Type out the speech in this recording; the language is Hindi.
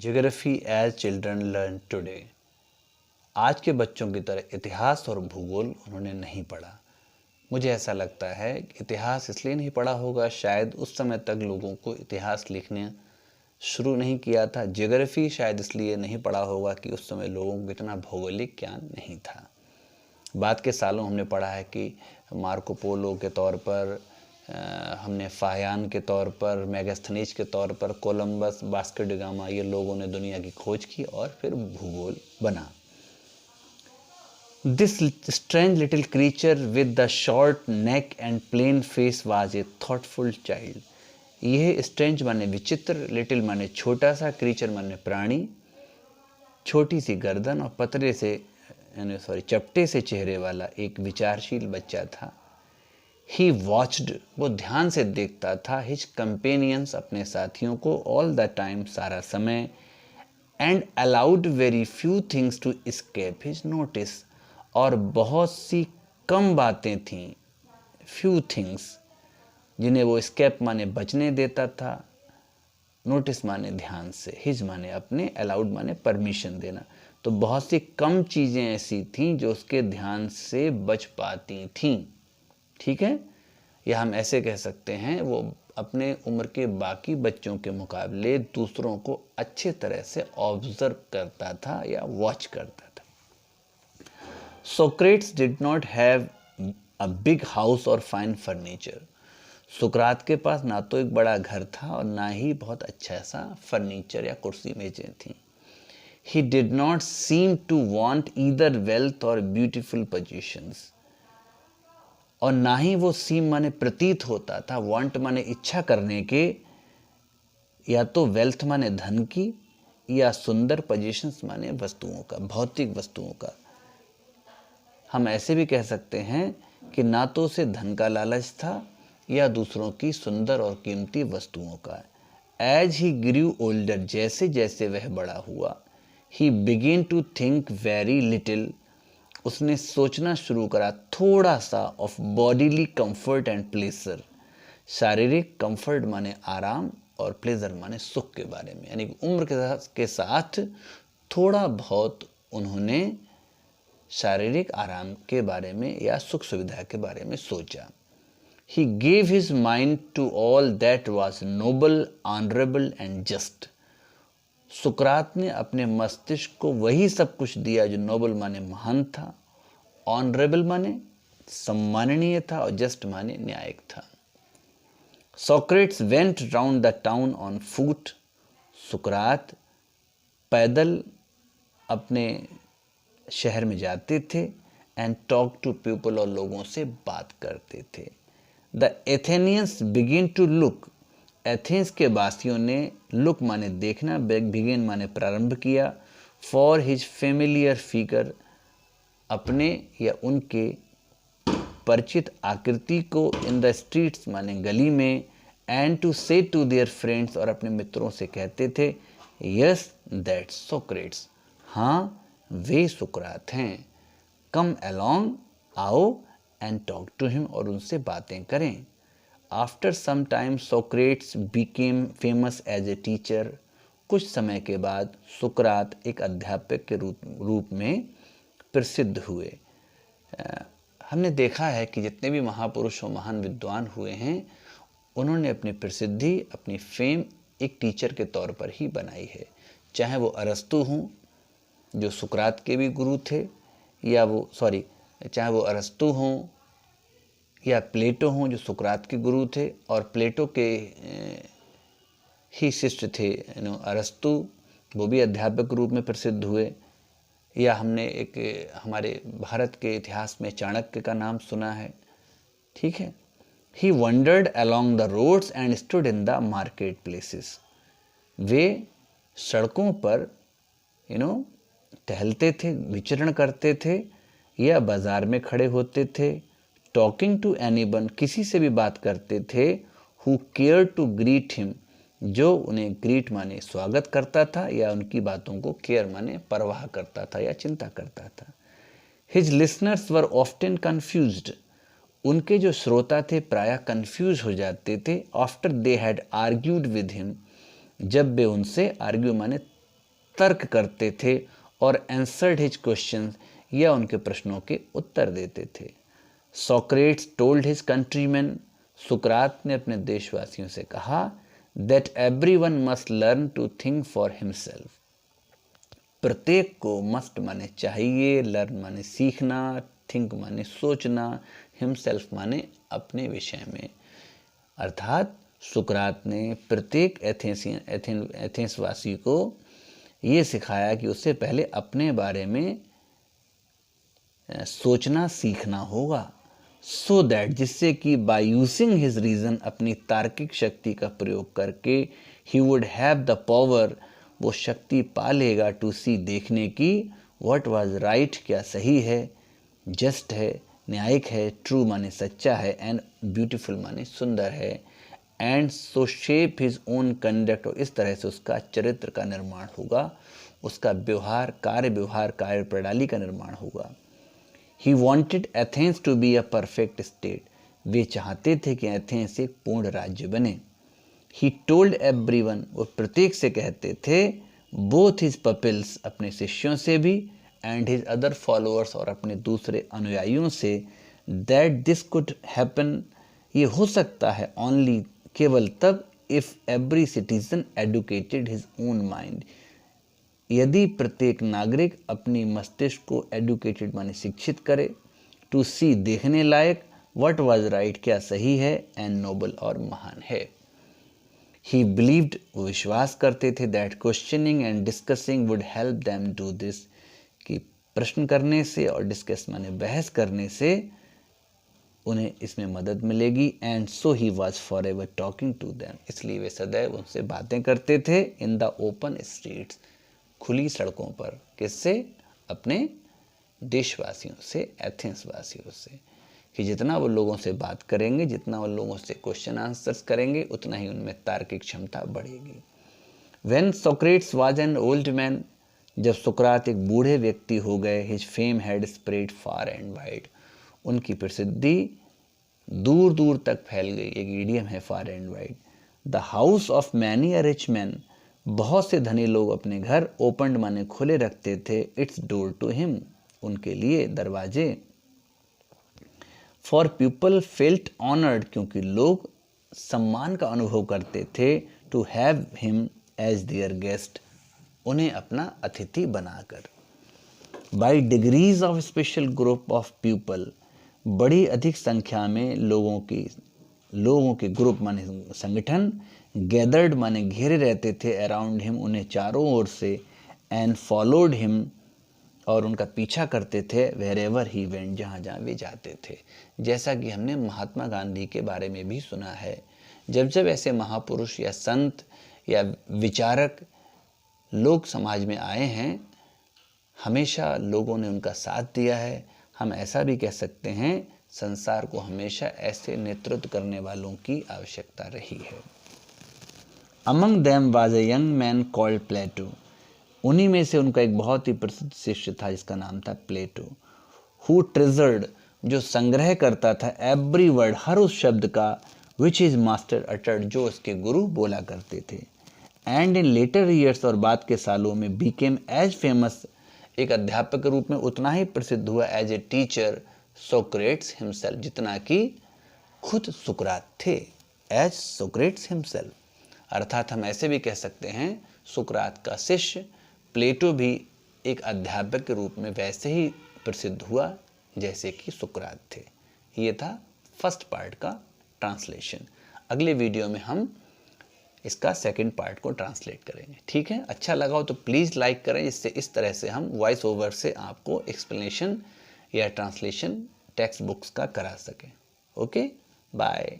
Geography as children learn today. आज के बच्चों की तरह इतिहास और भूगोल उन्होंने नहीं पढ़ा। मुझे ऐसा लगता है कि इतिहास इसलिए नहीं पढ़ा होगा, शायद उस समय तक लोगों को इतिहास लिखने शुरू नहीं किया था। ज्योग्राफी शायद इसलिए नहीं पढ़ा होगा कि उस समय लोगों को इतना भौगोलिक ज्ञान नहीं था। बाद के सालों हमने पढ़ा है कि मार्को पोलो के तौर पर, हमने फाहियान के तौर पर, मेगास्थनीज के तौर पर, कोलंबस, वास्को डी गामा, ये लोगों ने दुनिया की खोज की और फिर भूगोल बना। This strange little creature with the short neck and plain face was a thoughtful child. यह स्ट्रेंज माने विचित्र, लिटिल माने छोटा सा, क्रीचर माने प्राणी, छोटी सी गर्दन और चपटे से चेहरे वाला एक विचारशील बच्चा था। ही वॉच्ड, वो ध्यान से देखता था, हिज कंपेनियंस, अपने साथियों को, ऑल द टाइम, सारा समय, and allowed very few things to escape his notice, और बहुत सी कम बातें थीं, फ्यू थिंग्स, जिन्हें वो एस्केप माने बचने देता था, नोटिस माने ध्यान से, हिज माने अपने, अलाउड माने परमिशन देना। तो बहुत सी कम चीज़ें ऐसी थीं जो उसके ध्यान से बच पाती थीं। ठीक है, या हम ऐसे कह सकते हैं वो अपने उम्र के बाकी बच्चों के मुकाबले दूसरों को अच्छे तरह से ऑब्जर्व करता था या वॉच करता था। Socrates did not have a big house और फाइन फर्नीचर। सुकरात के पास ना तो एक बड़ा घर था और ना ही बहुत अच्छा सा फर्नीचर या कुर्सी मेजें थीं। He did not seem to want either wealth or beautiful possessions. और ना ही वो सीम माने प्रतीत होता था, वांट माने इच्छा करने के, या तो वेल्थ माने धन की, या सुंदर पोजीशंस माने वस्तुओं का, भौतिक वस्तुओं का। हम ऐसे भी कह सकते हैं कि ना तो उसे धन का लालच था या दूसरों की सुंदर और कीमती वस्तुओं का। एज ही ग्रू ओल्डर, जैसे जैसे वह बड़ा हुआ, he begin to think very little, उसने सोचना शुरू करा थोड़ा सा, of bodily comfort and pleasure, शारीरिक कंफर्ट माने आराम और प्लेजर माने सुख के बारे में। यानी उम्र के साथ थोड़ा बहुत उन्होंने शारीरिक आराम के बारे में या सुख सुविधा के बारे में सोचा। He gave his mind to all that was noble, honorable and just. सुकरात ने अपने मस्तिष्क को वही सब कुछ दिया जो नोबल माने महान था, ऑनरेबल माने सम्माननीय था, और जस्ट माने न्यायिक था। Socrates went round the town on foot. सुकरात पैदल अपने शहर में जाते थे, एंड टॉक टू पीपल, और लोगों से बात करते थे। The Athenians begin to look, Athens के वासियों ने लुक माने देखना, बिगिन माने प्रारंभ किया, फॉर हिज फेमिलियर फिगर, अपने या उनके परिचित आकृति को, इन द स्ट्रीट्स माने गली में, एंड टू से टू देयर फ्रेंड्स, और अपने मित्रों से कहते थे, यस दैट्स सोक्रेट्स, हाँ वे सुकरात हैं, कम अलोंग, आओ, एंड टॉक टू हिम, और उनसे बातें करें। After some time Socrates became famous as a teacher, कुछ समय के बाद सुकरात एक अध्यापक के रूप में प्रसिद्ध हुए। हमने देखा है कि जितने भी महापुरुष और महान विद्वान हुए हैं, उन्होंने अपनी प्रसिद्धि, अपनी फेम एक टीचर के तौर पर ही बनाई है। चाहे वो अरस्तु हों जो सुकरात के भी गुरु थे, चाहे वो अरस्तु हों या प्लेटो हों जो सुकरात के गुरु थे, और प्लेटो के ही शिष्य थे अरस्तु, वो भी अध्यापक रूप में प्रसिद्ध हुए। या हमने हमारे भारत के इतिहास में चाणक्य का नाम सुना है। ठीक है, he wandered along the roads and stood in the market places, वे सड़कों पर टहलते थे, विचरण करते थे, या बाजार में खड़े होते थे। टॉकिंग टू एनीवन, किसी से भी बात करते थे। Who care to greet him, जो उन्हें ग्रीट माने स्वागत करता था, या उनकी बातों को केयर माने परवाह करता था या चिंता करता था। हिज लिसनर्स वर ऑफ्टन कन्फ्यूज्ड, उनके जो श्रोता थे प्रायः कंफ्यूज हो जाते थे। After they had argued with him, जब वे उनसे, आर्ग्यू माने तर्क करते थे और आंसर्ड हिज क्वेश्चंस या उनके प्रश्नों के उत्तर देते थे। सोक्रेट्स टोल्ड हिज कंट्रीमैन, सुकरात ने अपने देशवासियों से कहा, that everyone must learn to think for himself. प्रत्येक को मस्ट माने चाहिए, लर्न माने सीखना, थिंक माने सोचना, हिमसेल्फ माने अपने विषय में। अर्थात सुकरात ने प्रत्येक एथेंस वासी को ये सिखाया कि उससे पहले अपने बारे में सोचना सीखना होगा, सो दैट जिससे कि बाय यूजिंग हिज रीजन अपनी तार्किक शक्ति का प्रयोग करके he would have the power, वो शक्ति पा लेगा टू सी देखने की, व्हाट वाज राइट क्या सही है, जस्ट है न्यायिक है, ट्रू माने सच्चा है, एंड ब्यूटीफुल माने सुंदर है, and so shape his own conduct, और इस तरह से उसका चरित्र का निर्माण होगा, उसका व्यवहार कार्य प्रणाली का निर्माण होगा। He wanted Athens to be a perfect state, वे चाहते थे कि एथेंस एक पूर्ण राज्य बने। ही टोल्ड एवरीवन, वो प्रत्येक से कहते थे, बोथ हिज पपिल्स अपने शिष्यों से भी, एंड हिज अदर फॉलोअर्स और अपने दूसरे अनुयायियों से, दैट दिस कुड हैपन, ये हो सकता है ओनली केवल तब, if every citizen educated his own mind, यदि प्रत्येक नागरिक अपनी मस्तिष्क को एडुकेटेड माने शिक्षित करे, टू सी देखने लायक, व्हाट वाज राइट क्या सही है, एंड नोबल और महान है। ही बिलीव्ड, वो विश्वास करते थे, that questioning and discussing would help them do this, कि प्रश्न करने से और डिस्कस माने बहस करने से उन्हें इसमें मदद मिलेगी, and so he was for ever talking to them, इसलिए वे सदैव उनसे बातें करते थे, इन द ओपन स्ट्रीट्स, खुली सड़कों पर, किससे, अपने देशवासियों से, एथेंस वासियों से, कि जितना वो लोगों से बात करेंगे, जितना वो लोगों से क्वेश्चन आंसर्स करेंगे, उतना ही उनमें तार्किक क्षमता बढ़ेगी। When Socrates was an old man, जब सुकरात एक बूढ़े व्यक्ति हो गए, his fame had spread far and wide, उनकी प्रसिद्धि दूर दूर तक फैल गई, एक ईडियम है far and wide. The house of many a rich man, बहुत से धनी लोग अपने घर ओपन माने खुले रखते थे, इट्स डोर टू हिम, उनके लिए दरवाजे। फॉर पीपल फेल्ट ऑनर्ड, क्योंकि लोग सम्मान का अनुभव करते थे, to have him as their guest, उन्हें अपना अतिथि बनाकर। By degrees of special group of people, बड़ी अधिक संख्या में लोगों के ग्रुप माने संगठन, गैदर्ड माने घेरे रहते थे, अराउंड हिम, उन्हें चारों ओर से, एंड फॉलोड हिम, और उनका पीछा करते थे, वेर एवर ही वेंट, जहाँ जहाँ वे जाते थे। जैसा कि हमने महात्मा गांधी के बारे में भी सुना है, जब जब ऐसे महापुरुष या संत या विचारक लोग समाज में आए हैं, हमेशा लोगों ने उनका साथ दिया है। हम ऐसा भी कह सकते हैं, संसार को हमेशा ऐसे नेतृत्व करने वालों की आवश्यकता रही है। Among them was a young man called Plato, उन्हीं में से उनका एक बहुत ही प्रसिद्ध शिष्य था जिसका नाम था प्लेटो। हु ट्रेजर्ड, जो संग्रह करता था, एवरी वर्ड, हर उस शब्द का, विच इज मास्टर अटर्ड, जो उसके गुरु बोला करते थे। एंड इन लेटर ईयर्स, और बाद के सालों में, बीकेम एज फेमस, एक अध्यापक के रूप में उतना ही प्रसिद्ध हुआ, as a teacher Socrates himself, जितना कि खुद सुकरात थे, एज सोक्रेट्स हिमसेल्फ। अर्थात हम ऐसे भी कह सकते हैं, सुकरात का शिष्य प्लेटो भी एक अध्यापक के रूप में वैसे ही प्रसिद्ध हुआ जैसे कि सुकरात थे। ये था फर्स्ट पार्ट का ट्रांसलेशन। अगले वीडियो में हम इसका सेकंड पार्ट को ट्रांसलेट करेंगे। ठीक है, अच्छा लगा हो तो प्लीज़ लाइक करें, जिससे इस तरह से हम वॉइस ओवर से आपको एक्सप्लेनेशन या ट्रांसलेशन टेक्स्ट बुक्स का करा सकें। Okay, bye.